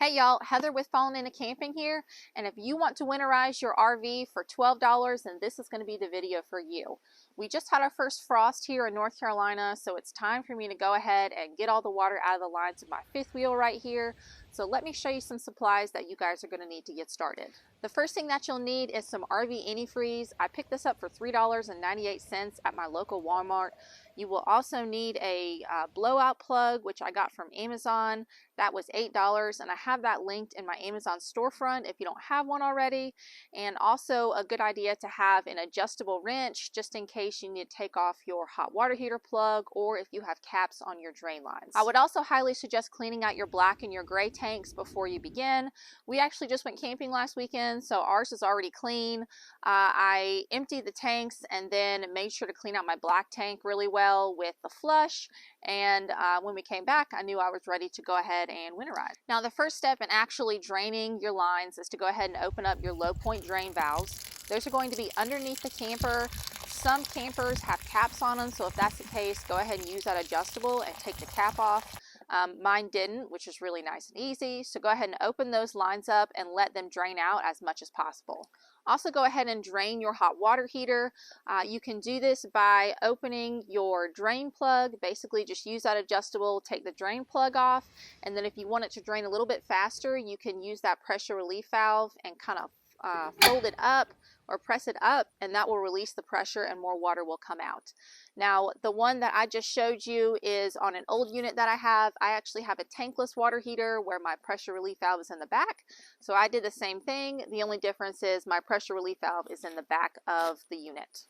Hey y'all, Heather with Falling Into Camping here, and if you want to winterize your RV for $12, then this is going to be the video for you. We just had our first frost here in North Carolina, so it's time for me to go ahead and get all the water out of the lines of my fifth wheel right here. So let me show you some supplies that you guys are going to need to get started. The first thing that you'll need is some RV Antifreeze. I picked this up for $3.98 at my local Walmart. You will also need a blowout plug, which I got from Amazon. That was $8, and I have that linked in my Amazon storefront if you don't have one already. And also a good idea to have an adjustable wrench just in case you need to take off your hot water heater plug or if you have caps on your drain lines. I would also highly suggest cleaning out your black and your gray tanks before you begin. We actually just went camping last weekend, so ours is already clean. I emptied the tanks and then made sure to clean out my black tank really well with the flush. And when we came back, I knew I was ready to go ahead and winterize. Now, the first step in actually draining your lines is to go ahead and open up your low point drain valves. Those are going to be underneath the camper. Some campers have caps on them, so if that's the case, go ahead and use that adjustable and take the cap off. Mine didn't, which is really nice and easy. So go ahead and open those lines up and let them drain out as much as possible. Also, go ahead and drain your hot water heater. You can do this by opening your drain plug. Basically, just use that adjustable, take the drain plug off, and then if you want it to drain a little bit faster, you can use that pressure relief valve and kind of fold it up or press it up, and that will release the pressure and more water will come out. Now, the one that I just showed you is on an old unit that I have. I actually have a tankless water heater where my pressure relief valve is in the back. So I did the same thing. The only difference is my pressure relief valve is in the back of the unit.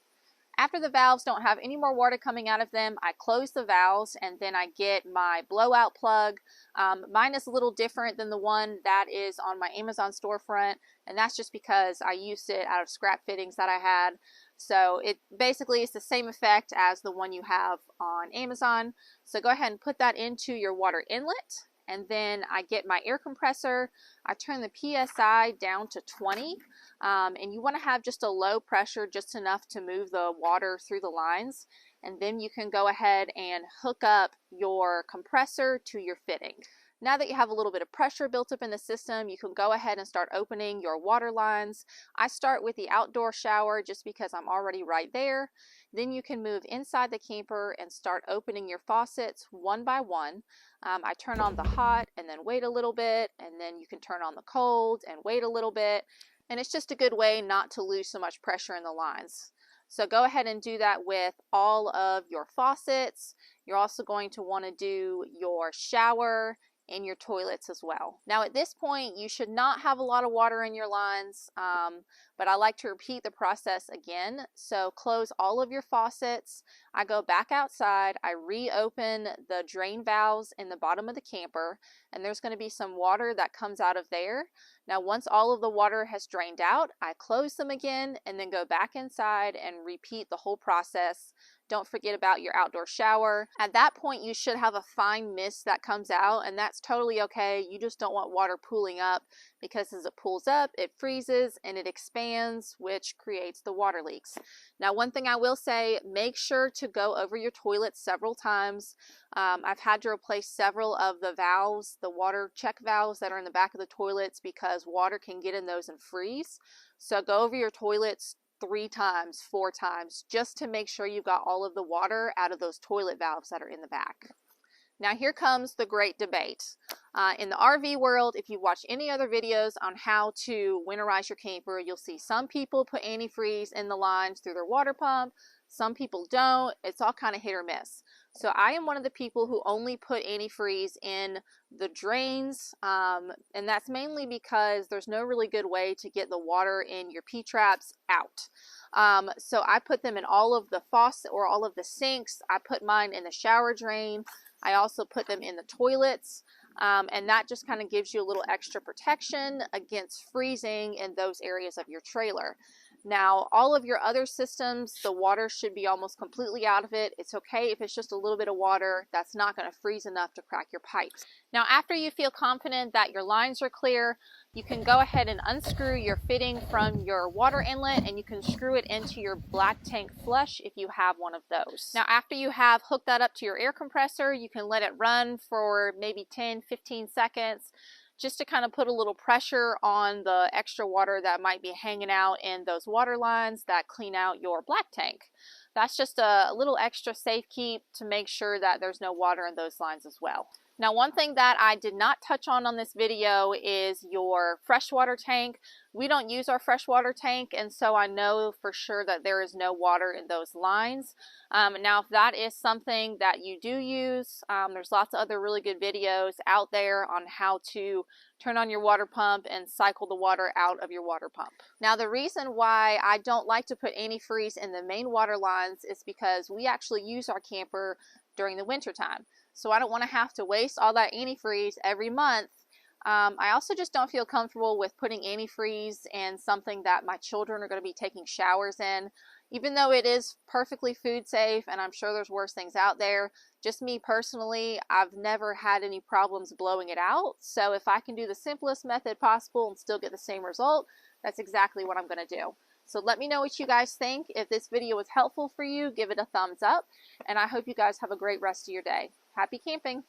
After the valves don't have any more water coming out of them, I close the valves and then I get my blowout plug. Mine is a little different than the one that is on my Amazon storefront, and that's just because I used it out of scrap fittings that I had. So it basically is the same effect as the one you have on Amazon. So go ahead and put that into your water inlet, and then I get my air compressor. I turn the PSI down to 20. And you want to have just a low pressure, just enough to move the water through the lines. And then you can go ahead and hook up your compressor to your fitting. Now that you have a little bit of pressure built up in the system, you can go ahead and start opening your water lines. I start with the outdoor shower just because I'm already right there. Then you can move inside the camper and start opening your faucets one by one. I turn on the hot and then wait a little bit, and then you can turn on the cold and wait a little bit. And it's just a good way not to lose so much pressure in the lines. So go ahead and do that with all of your faucets. You're also going to want to do your shower and your toilets as well. Now at this point, you should not have a lot of water in your lines, but I like to repeat the process again. So close all of your faucets. I go back outside, I reopen the drain valves in the bottom of the camper, and there's going to be some water that comes out of there. Now once all of the water has drained out, I close them again and then go back inside and repeat the whole process. Don't forget about your outdoor shower. At that point, you should have a fine mist that comes out, and that's totally okay. You just don't want water pooling up, because as it pools up, it freezes and it expands, which creates the water leaks. Now, one thing I will say, make sure to go over your toilet several times. I've had to replace several of the valves, the water check valves that are in the back of the toilets, because water can get in those and freeze. So go over your toilets 3 times, 4 times, just to make sure you've got all of the water out of those toilet valves that are in the back. Now here comes the great debate. In the RV world, if you watch any other videos on how to winterize your camper, you'll see some people put antifreeze in the lines through their water pump. Some people don't. It's all kind of hit or miss. So I am one of the people who only put antifreeze in the drains, and that's mainly because there's no really good way to get the water in your P-traps out. So I put them in all of the faucet or all of the sinks. I put mine in the shower drain. I also put them in the toilets, and that just kind of gives you a little extra protection against freezing in those areas of your trailer. Now, all of your other systems, the water should be almost completely out of it. It's okay if it's just a little bit of water. That's not going to freeze enough to crack your pipes. Now, after you feel confident that your lines are clear, you can go ahead and unscrew your fitting from your water inlet, and you can screw it into your black tank flush if you have one of those. Now, after you have hooked that up to your air compressor, you can let it run for maybe 10-15 seconds. just to kind of put a little pressure on the extra water that might be hanging out in those water lines that clean out your black tank. That's just a little extra safe keep to make sure that there's no water in those lines as well. Now, one thing that I did not touch on this video is your freshwater tank. We don't use our freshwater tank, and so I know for sure that there is no water in those lines. Now, if that is something that you do use, there's lots of other really good videos out there on how to turn on your water pump and cycle the water out of your water pump. Now, the reason why I don't like to put antifreeze in the main water lines is because we actually use our camper during the winter time. So I don't want to have to waste all that antifreeze every month. I also just don't feel comfortable with putting antifreeze in something that my children are going to be taking showers in. Even though it is perfectly food safe, and I'm sure there's worse things out there, just me personally, I've never had any problems blowing it out. So if I can do the simplest method possible and still get the same result, that's exactly what I'm going to do. So let me know what you guys think. If this video was helpful for you, give it a thumbs up, and I hope you guys have a great rest of your day. Happy camping!